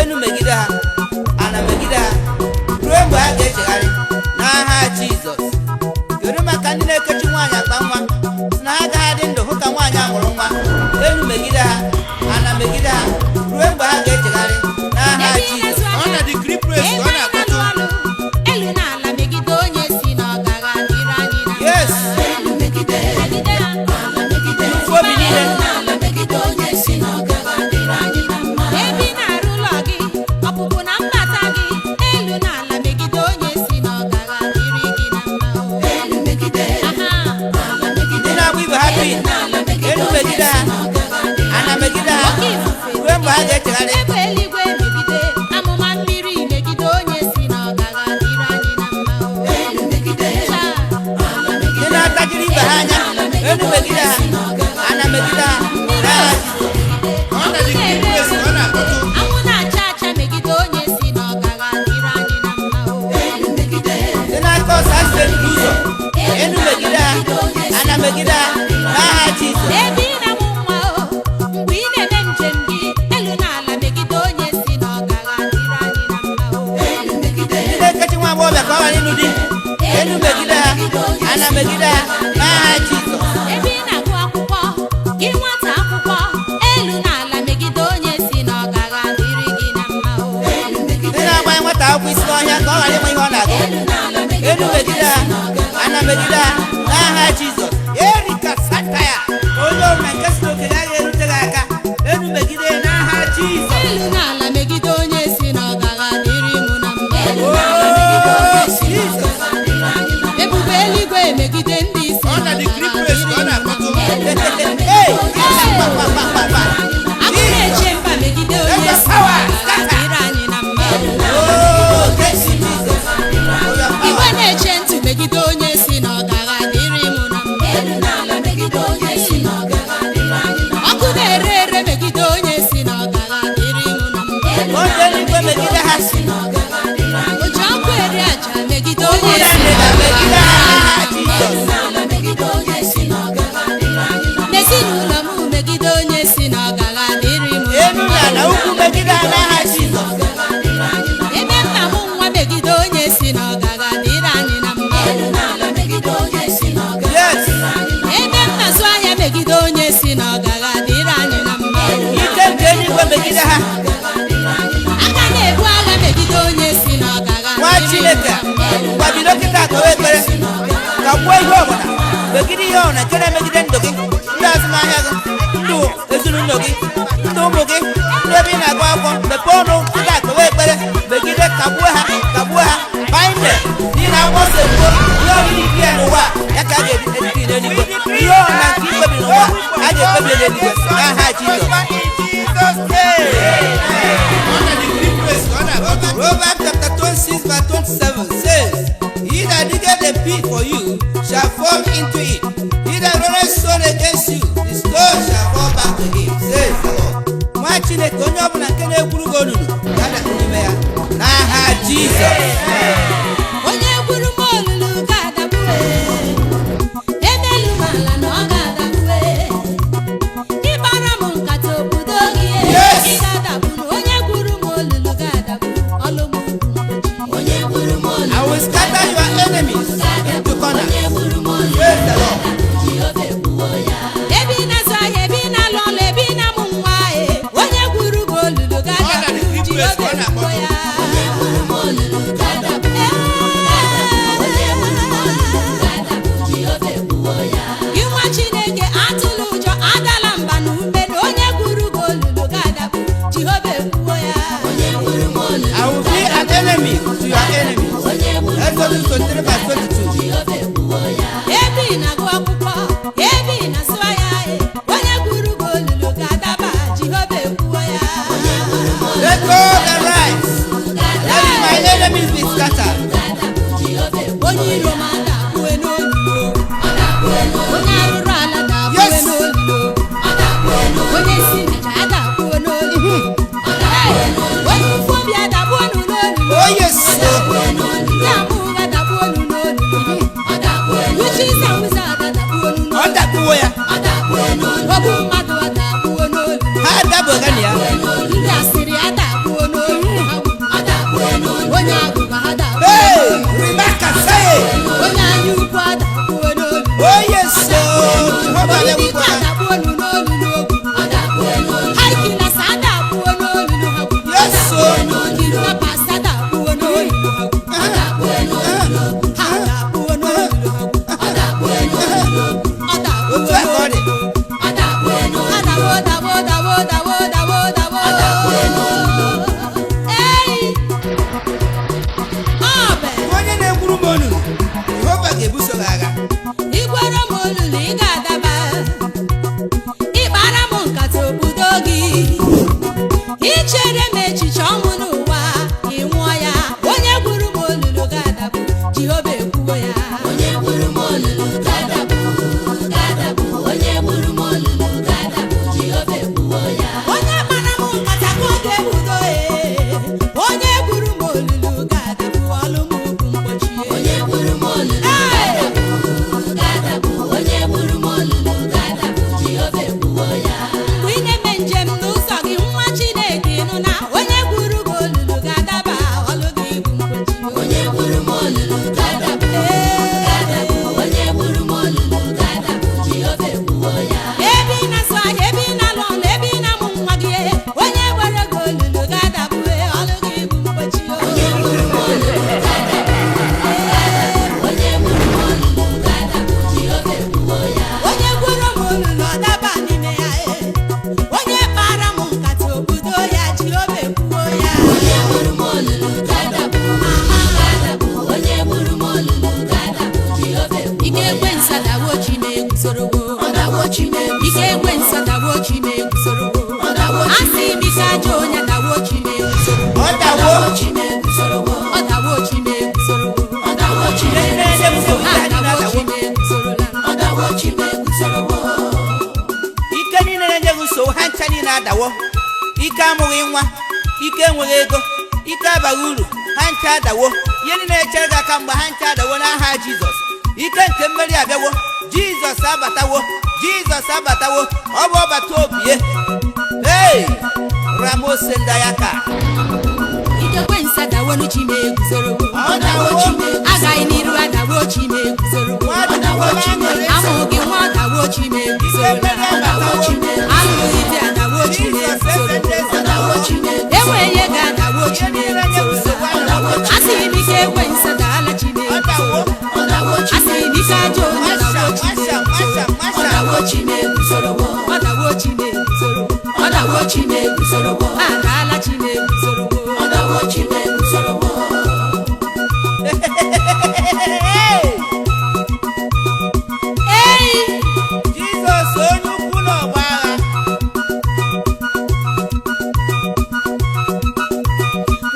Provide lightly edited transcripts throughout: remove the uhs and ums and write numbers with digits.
enu megide ha ana megide ha ruo mgbe ha ga-echegharị n'aha Jizọs. Kedu maka ndị na-ekechi nwaanyị akpa nwa si na ha agaghị adị ndụ hụ ka nwaanyị amụrụ nwa? Enu megide ha ana megide ha ruo mgbe ha ga-echegharị n'aha Jizọs. Ọ na decree praise ka ọ na-akpọtụ. Elu na ala megide onye si na ọ gaghị adịrị anyị na mma. Yes. Megide ha. Tufu obi niile. Ebe ị na-arụ ụlọ gị, ọpụpụ na mbata gị, elu na ala megide onye si na ọ gaghị adịrị gị na mma. Ndị na-agba ibe ha pin, enu megide ha ana megide ha Oke ifufe ruo mgbe ha ga-echegharị. egbe eluigwe megide, amụma mmiri megide onye si na ọ gaghị adịrị anyị na mma. Ndị na-atajiri ibe ha anya, enu megide ha ana megide ha n'aha Jizọs. Ọ na decree praise ka ọ na-akpọtụ. Anwụ na-acha acha megide onye si na ọ gaghị adịrị anyị na mma. Ndị na-aka ọsọ asịrị n'ụzọ, enu megide ha ana megide ha n'aha Jizọs. Ebe ị na-amụ nwa o, mgbe ị na-eme njem gị, elu na ala megide onye si na ọ gaghị adịrị anyị na mma. Ndị na-ekechi nwa agbọghọbịa ka ọ ghara ịlụ di, enu megide ha ana megide ha n'aha Jizọs. Ebe ị na-agụ akwụkwọ, gị nwata akwụkwọ, elu na ala megide onye si na ọ gaghị adịrị gị na mma. Ndị na-agbanye nwata akwụkwọ isi n'ọhịa ka ọ ghara ịma ihe ọ na-agụ, enu megide ha ana megide ha n'aha Jizọs. Erika Sataya, onye ọrụ na nke si n'okenye agaghị erute gị aka, enu megide ya n'aha Jizọs. Elu na ala megide onye si na ọ gaghị adịrị mụ na mma. Oh, Jizọs. Ebube eluigwe megide ndị isi Ọ na decree praise ka ọ na-akpọtụ. Hey, pa. Agụ na-eche mba megide onye si na ọ gaghị adịrị anyị na mma. Oh, thank you, Jesus. Igwe na-eche ntị megide onye si na ọ gaghị adịrị mụ na mma. Ọkụ na-ere ere megide onye si na ọ gaghị adịrị mụ na mma. Onye eluigwe megide ha, Oji ọkụ eri aja megide ụmụ onye ya si na ọ megide gaghị ha adịrị n'aha anyị na mma. Jizọs. N'ezinụlọ m megide onye si na ọ gaghị adịrị mụ na Elu mma. na ala ukwu megide ha n'aha Jizọs. Ebe nna m nwa megide onye si na ọ gaghị adịrị anyị na mma. Yes. Ebe m na-azụ ahịa megide onye si na ọ gaghị adịrị anyị na mma. Ike nke eluigwe megide ha. Aka na-ebu agha megide onye si na ọ gaghị Nwa adịrị Chineke, anyị na mma. gbabido kịta kọwa ekpere ka gbuo ihe ọbụla megide ihe ọbụla nke na-emegide ndụ gị, ndị azụmahịa gị, ndụ ezinụlọ gị, ndụ ụmụ gị, ndị ebe ị na-agụ akwụkwọ. Mepee ọnụ kịta kọwa ekpere megide, kagbuo ha bainde n'ihi na akwụkwọ nsọ ekwuo ihe ọbụla ibi ya n'ụwa ya ka a ga-ebibi n'eluigwe. Ihe ọbụla nke ikpebiri n'ụwa a ga-ekpebi n'eluigwe n'aha Jizọs. Ọ na decree praise ka ọ na-akpọtụ. Proverbs chapter 26 verse 27 says, He that diggeth a pit for you shall fall into it. He that rolleth stone against you, the stone shall fall back to him, says the Lord. Nwa Chineke, onye ọbụla nke na-ekwuru gị onunu ga-adakpu n'ime ya n'aha Jizọs. Onye gwuru m olulu ga-adagbu, emelu m ala na ọ ga-adagbu. Ịgbara m nkata obodo gị, Yes. ị ga-adagbu. Onye gwuru m olulu ga-adagbu, ọlụ m onye gwuru m olulu. I will scatter your enemies into corners. Praise the Lord. Ebe ị na-azụ ahịa, ebe ị na-alụ ọlụ, ebe ị na-amụ nwa, onye gwuru m olulu ga-adagbu, Ọ na decree praise ka ọ Jehova ekwuo na-akpọtụ. ya. iro m adakpuo n'olulu onye arụrụ ala dakpuo Yes. n'olulu onye si ncha adakpuo n'olulu onye ụfụ obi adakpuo n'olulu Oh, yes. ndị ama ụgha adakpuo n'olulu uche ịsa nwụsa adakpuo Ọ n'olulu dakpuo ya. ọbụ mmadụ adakpuo n'olulu Ha adabụga na ya. ndị asịrị adakpuo n'olulu onye agụga adakpuo Hey, Rebecca, say it. onye anya ukwu adakpuo n'olulu Oh, yes, so. Jehovah, let me go. Yes, so. Otu a ka ọ dị. Onye na-egburu m onunu, Jehovah ga-ebuso gị agha. Igwara m olulu ị ga-adaba ịkpara m nkata obodo gị ichere m echiche ọnwụ n'ụwa ị nwụọ ya onye gwuru m olulu ga-adabụ Jehova ekwuwo ya onye gwuru m olulu ga-adabụ onye gwuru m olulu ga-adabụ Jehova ekwuwo ya onye kpara m nkata ka ọ ga-ebudo onye gwuru m olulu ga-adabụ ọlụ m ugwu mgbochi onye gwuru m olulu mgbe ị na-eme njem n'ụzọ gị nwa Chineke nụ na onye gwuru gị olulu ga-adaba ọlụ gị bụ mgbochi onye gwuru m olulu ga-adaba ebe ị na-asụ ahịa ebe ị na-alụ ọlụ ebe ị na-amụ nwa gị onye gwere gị olulu ga-adaba ọlụ gị bụ mgbochi onye gwuru m olulu onye gwuru m olulu ọdaba n'ime ya onye kpara m nkata obodo ya Jehova ekwuo ya onye gwuru m olulu ga-adabụ ike ekwe nsadawo Chineguzorowo ike ekwe nsadawo Chineguzorowo asị m ike ajọ onye dawo Chineguzorowo Ọ dawo. ọ dawo Chineguzorowo Chineke na-ebuso gị agha adawo na-adawo. Chineguzorowo Ike niile na-enye gị nsogbu ha ncha niile adawo. Ike amụghị nwa, ike enweghị ego, ike abaghị uru, ha ncha adawo. Ihe niile na-echere gị aka mgbe ha ncha adawo n'aha Jizọs. Ike nke mmeri abịawo. Jizọs abatawo. Jizọs abatawo. Ọ bụ ọbata obi ya. Hey! Ramose Ndayaka. ikekwe nsadawo Chineguzorowo Ọ dawo. agaghị n'iru adawo Chineguzorowo Nwa adawo Chineke. amụghị nwa adawo Chineguzorowo alụghị di adawo Chineguzorowo enweghị ego adawo Chineguzorowo asị m ike ekwe nsadaala Chineguzorowo asị m ike ajọ onye adawo Chineguzorowo ọdawo Chineguzorowo adaala Chineguzorowo Jizọs onye ukwu n'ọgba agha.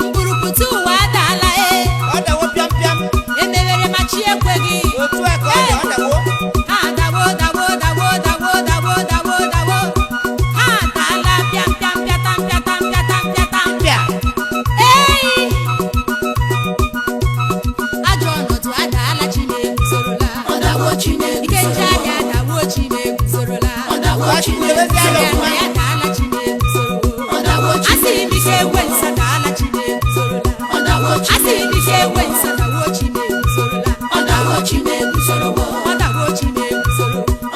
mkpụrụpụta ụwa adaala Ọ dawo pịam pịam. emewere ma chi ekweghị Otu a ka ọ dị. Ọ dawo. ha dawo ha adaala pịam pịam pịatam pịatam pịatam pịatam Pịa. ajọ ọnọdụ adaala Chineguzorola ike nche anya adawo Chineguzorola Chineke ezi agha Sịrịa ọfụma. na ya adaala Chineguzorowo asị m ike ekwe nsadaala Chineguzorola asị m ike ekwe nsadawo Chineguzorola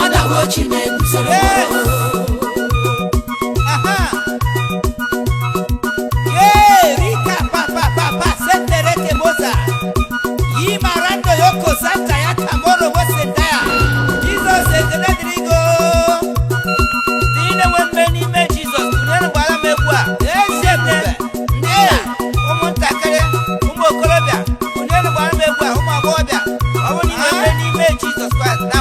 ọdawo Chineguzorowo Aha. Ye, Rika, pa, sentere que moza. Yi marando yoko santa ya tamoro wesendaya. Jesus ekenedirigo. Dine wembe n'ime Jesus. Unere gbara m egwu a. Ezi ebube. Ndị a, ụmụntakịrị, ụmụ okorobịa. Unere gbara m egwu a, ụmụ agbọghọbịa. Ọ bụ n'ime Jesus Christ na